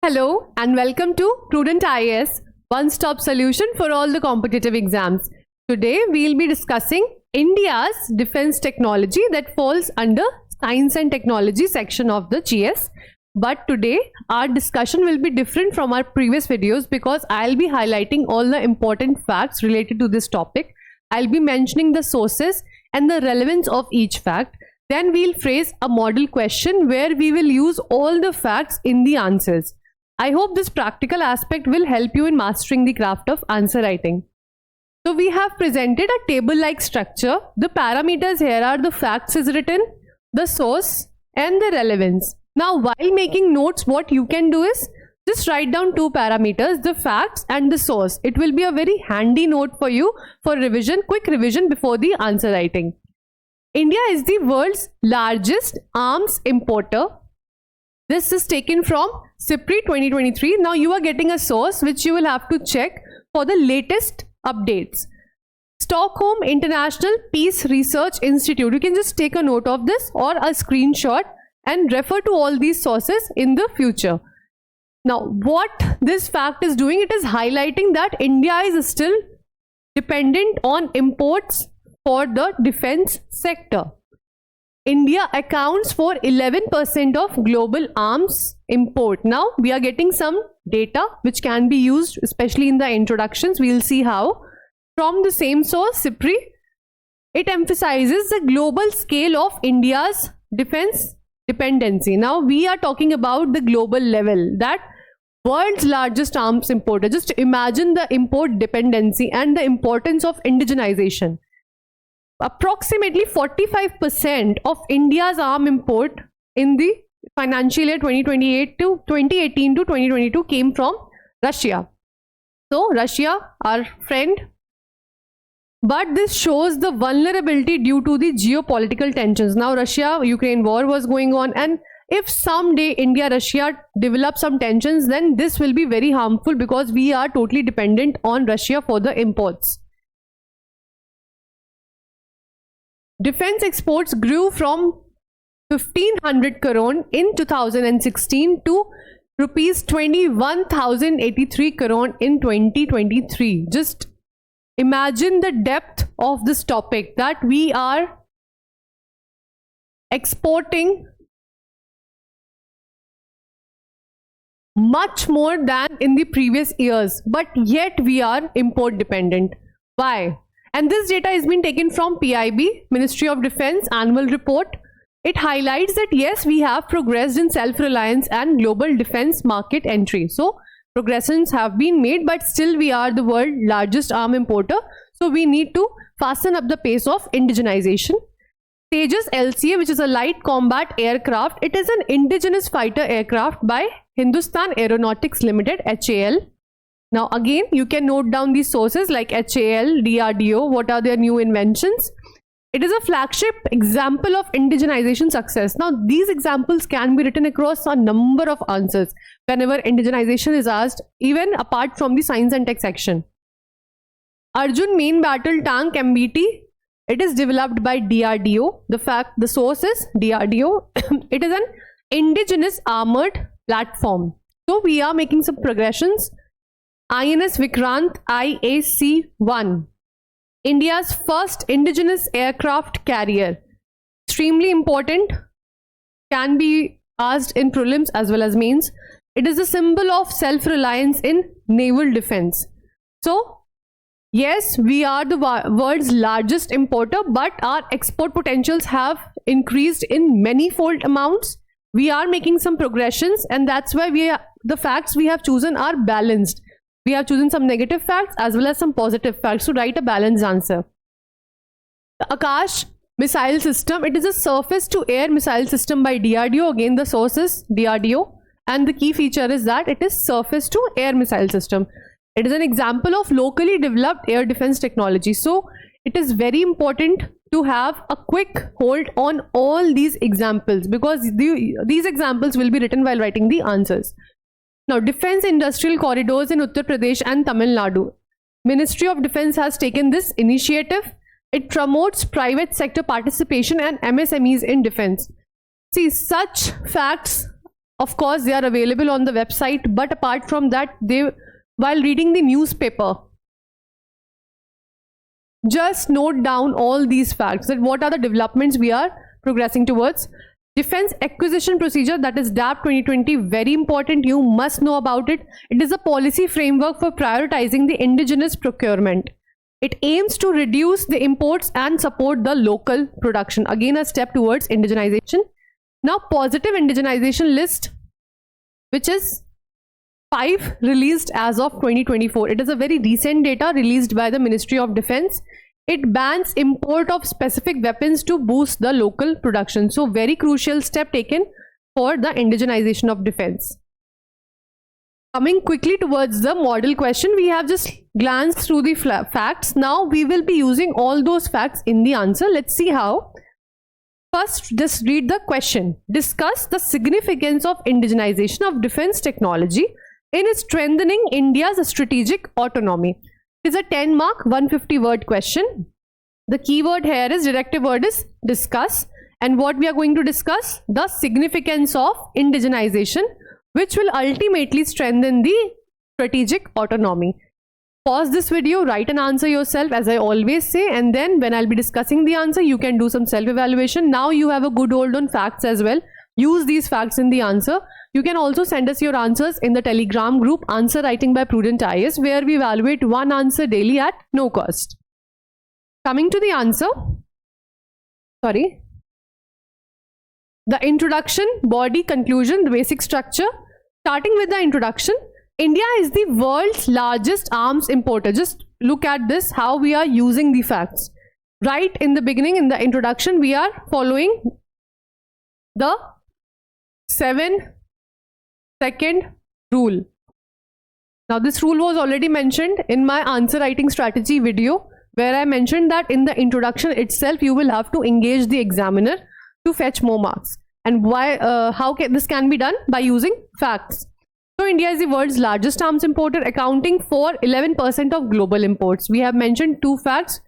Hello and welcome to Prudent IAS, one-stop solution for all the competitive exams. Today we'll be discussing India's defense technology that falls under Science and Technology section of the GS. But today our discussion will be different from our previous videos because I'll be highlighting all the important facts related to this topic. I'll be mentioning the sources and the relevance of each fact. Then we'll phrase a model question where we will use all the facts in the answers. I hope this practical aspect will help you in mastering the craft of answer writing. So we have presented a table-like structure. The parameters here are the facts is written, the source and the relevance. Now while making notes, what you can do is just write down two parameters, the facts and the source. It will be a very handy note for you for revision, quick revision before the answer writing. India is the world's largest arms importer. This is taken from SIPRI 2023. Now you are getting a source which you will have to check for the latest updates. Stockholm International Peace Research Institute. You can just take a note of this or a screenshot and refer to all these sources in the future. Now what this fact is doing, it is highlighting that India is still dependent on imports for the defense sector. India accounts for 11% of global arms import. Now we are getting some data which can be used especially in the introductions. We will see how. From the same source, SIPRI, it emphasizes the global scale of India's defense dependency. Now we are talking about the global level, that world's largest arms importer. Just imagine the import dependency and the importance of indigenization. Approximately 45% of India's arm import in the financial year 2018 to 2022 came from Russia. So Russia, our friend. But this shows the vulnerability due to the geopolitical tensions. Now Russia-Ukraine war was going on, and if someday India-Russia develop some tensions, then this will be very harmful because we are totally dependent on Russia for the imports. Defense exports grew from 1500 crore in 2016 to rupees 21,083 crore in 2023. Just imagine the depth of this topic, that we are exporting much more than in the previous years, but yet we are import dependent. Why? And this data has been taken from PIB, Ministry of Defense annual report. It highlights that yes, we have progressed in self-reliance and global defense market entry. So progressions have been made, but still we are the world's largest arm importer. So we need to fasten up the pace of indigenization. Tejas LCA, which is a light combat aircraft. It is an indigenous fighter aircraft by Hindustan Aeronautics Limited, HAL. Now again, you can note down these sources like HAL, DRDO, what are their new inventions. It is a flagship example of indigenization success. Now these examples can be written across a number of answers whenever indigenization is asked, even apart from the science and tech section. Arjun main battle tank MBT, it is developed by DRDO. The source is DRDO. It is an indigenous armored platform. So we are making some progressions. INS Vikrant IAC-1, India's first indigenous aircraft carrier. Extremely important, can be asked in prelims as well as mains. It is a symbol of self-reliance in naval defense. So yes, we are the world's largest importer, but our export potentials have increased in many-fold amounts. We are making some progressions, and that's why the facts we have chosen are balanced. We have chosen some negative facts as well as some positive facts to write a balanced answer. The Akash missile system, it is a surface to air missile system by DRDO. Again, the source is DRDO, and the key feature is that it is surface to air missile system. It is an example of locally developed air defense technology. So it is very important to have a quick hold on all these examples because these examples will be written while writing the answers. Now, defense industrial corridors in Uttar Pradesh and Tamil Nadu. Ministry of Defense has taken this initiative. It promotes private sector participation and MSMEs in defense. See, such facts Of course, they are available on the website, but apart from that, while reading the newspaper, just note down all these facts, that what are the developments we are progressing towards. Defense Acquisition Procedure, that is DAP 2020, very important. You must know about it. It is a policy framework for prioritizing the indigenous procurement. It aims to reduce the imports and support the local production. Again, a step towards indigenization. Now, positive indigenization list, which is 5 released as of 2024. It is a very recent data released by the Ministry of Defense. It bans import of specific weapons to boost the local production. So, very crucial step taken for the indigenization of defense. Coming quickly towards the model question, we have just glanced through the facts. Now, we will be using all those facts in the answer. Let's see how. First, just read the question. Discuss the significance of indigenization of defense technology in strengthening India's strategic autonomy. It is a 10 mark, 150 word question. The keyword here is, directive word is discuss. And what we are going to discuss? The significance of indigenization, which will ultimately strengthen the strategic autonomy. Pause this video, write an answer yourself, as I always say, and then when I'll be discussing the answer, you can do some self-evaluation. Now you have a good hold on facts as well. Use these facts in the answer. You can also send us your answers in the Telegram group Answer Writing by Prudent IAS, where we evaluate one answer daily at no cost. Coming to the answer, the introduction, body, conclusion, the basic structure. Starting with the introduction, India is the world's largest arms importer. Just look at this, how we are using the facts. Right in the beginning, in the introduction, we are following the 7-second rule. Now, this rule was already mentioned in my answer writing strategy video, where I mentioned that in the introduction itself, you will have to engage the examiner to fetch more marks. And why? How this can be done? By using facts. So, India is the world's largest arms importer, accounting for 11% of global imports. We have mentioned 2 facts,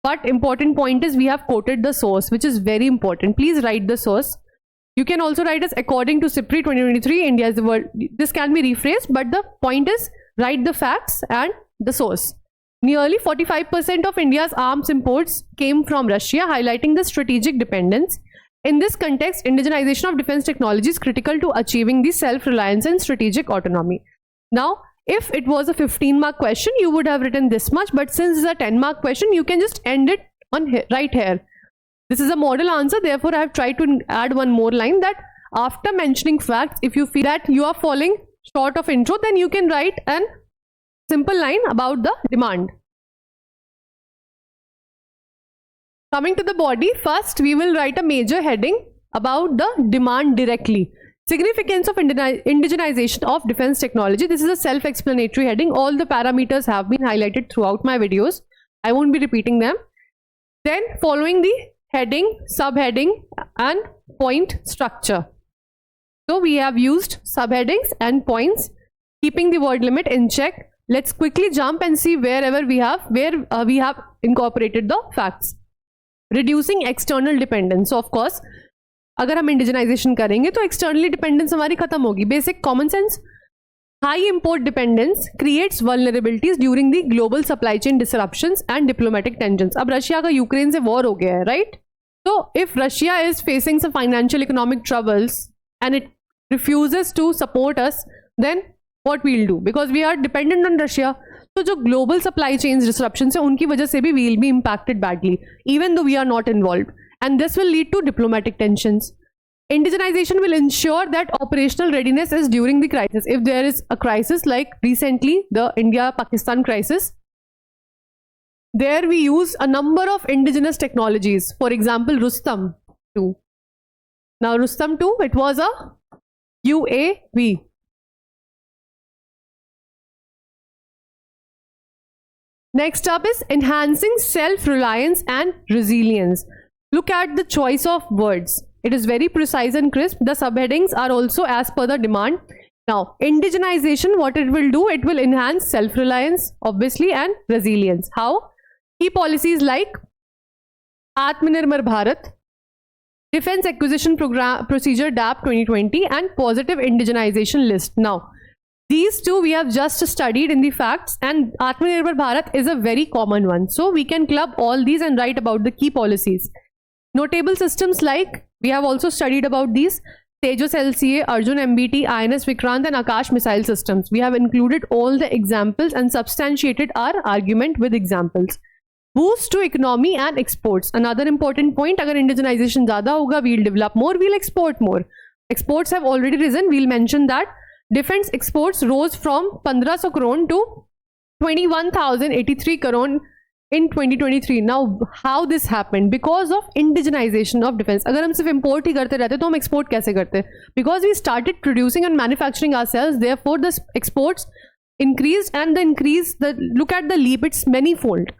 but important point is we have quoted the source, which is very important. Please write the source. You can also write as according to SIPRI 2023, India is the world. This can be rephrased, but the point is write the facts and the source. Nearly 45% of India's arms imports came from Russia, highlighting the strategic dependence. In this context, indigenization of defense technology is critical to achieving the self-reliance and strategic autonomy. Now, if it was a 15-mark question, you would have written this much, but since it's a 10-mark question, you can just end it on right here. This is a model answer, therefore I have tried to add one more line, that after mentioning facts, if you feel that you are falling short of intro, then you can write a simple line about the demand. Coming to the body, first we will write a major heading about the demand directly. Significance of indigenization of defense technology. This is a self-explanatory heading. All the parameters have been highlighted throughout my videos. I won't be repeating them. Then following the heading, subheading and point structure. So we have used subheadings and points, keeping the word limit in check. Let's quickly jump and see where we have incorporated the facts. Reducing external dependence. So of course, अगर हम indigenization करेंगे तो externally dependence हमारी खत्म होगी. Basic common sense. High import dependence creates vulnerabilities during the global supply chain disruptions and diplomatic tensions. अब Russia का Ukraine से वॉर हो गया है, right? So if Russia is facing some financial economic troubles and it refuses to support us, then what we'll do? Because we are dependent on Russia. So जो global supply chains disruptions है उनकी वजह से भी we will be impacted badly, even though we are not involved. And this will lead to diplomatic tensions. Indigenization will ensure that operational readiness is during the crisis. If there is a crisis like recently the India-Pakistan crisis, there we use a number of indigenous technologies. For example, Rustam 2. Now Rustam 2, it was a UAV. Next up is enhancing self-reliance and resilience. Look at the choice of words. It is very precise and crisp. The subheadings are also as per the demand. Now, indigenization, what it will do? It will enhance self-reliance, obviously, and resilience. How? Key policies like Atmanirbhar Bharat, Defense Acquisition Procedure DAP 2020 and Positive Indigenization List. Now, these two we have just studied in the facts, and Atmanirbhar Bharat is a very common one. So we can club all these and write about the key policies. Notable systems like, we have also studied about these, Tejas LCA, Arjun MBT, INS Vikrant and Akash missile systems. We have included all the examples and substantiated our argument with examples. Boost to economy and exports. Another important point, agar indigenization zyada hoga, we'll develop more, we'll export more. Exports have already risen, we'll mention that. Defense exports rose from 1500 crore to 21,083 crore in 2023. Now, how this happened? Because of indigenization of defense. Agar hum sirf import hi karte rehte, to hum export kaise karte? Because we started producing and manufacturing ourselves, therefore the exports increased, and look at the leap, it's many-fold.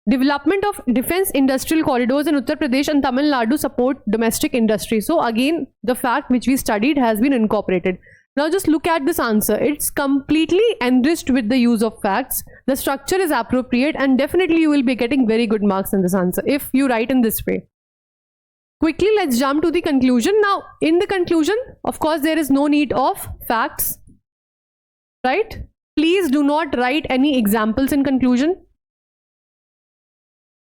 Development of defense industrial corridors in Uttar Pradesh and Tamil Nadu support domestic industry. So again, the fact which we studied has been incorporated. Now just look at this answer. It's completely enriched with the use of facts. The structure is appropriate, and definitely you will be getting very good marks in this answer if you write in this way. Quickly, let's jump to the conclusion. Now, in the conclusion, of course, there is no need of facts, right? Please do not write any examples in conclusion.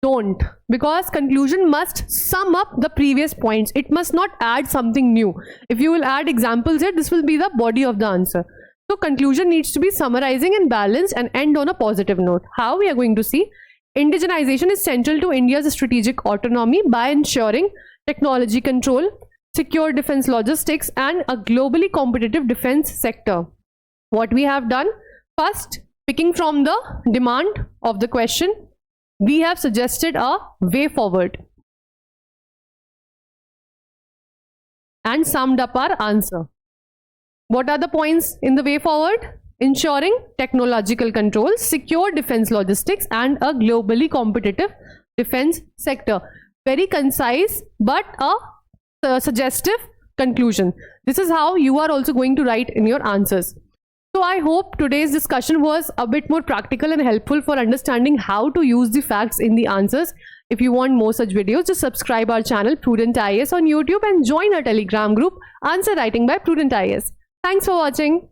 Don't, because conclusion must sum up the previous points. It must not add something new. If you will add examples here, this will be the body of the answer. So conclusion needs to be summarizing and balanced and end on a positive note. How we are going to see? Indigenization is central to India's strategic autonomy by ensuring technology control, secure defense logistics, and a globally competitive defense sector. What we have done? First, picking from the demand of the question, we have suggested a way forward and summed up our answer. What are the points in the way forward? Ensuring technological control, secure defense logistics, and a globally competitive defense sector. Very concise, but a suggestive conclusion. This is how you are also going to write in your answers. So I hope today's discussion was a bit more practical and helpful for understanding how to use the facts in the answers. If you want more such videos, just subscribe our channel Prudent IAS on YouTube and join our Telegram group Answer Writing by Prudent IAS. Thanks for watching.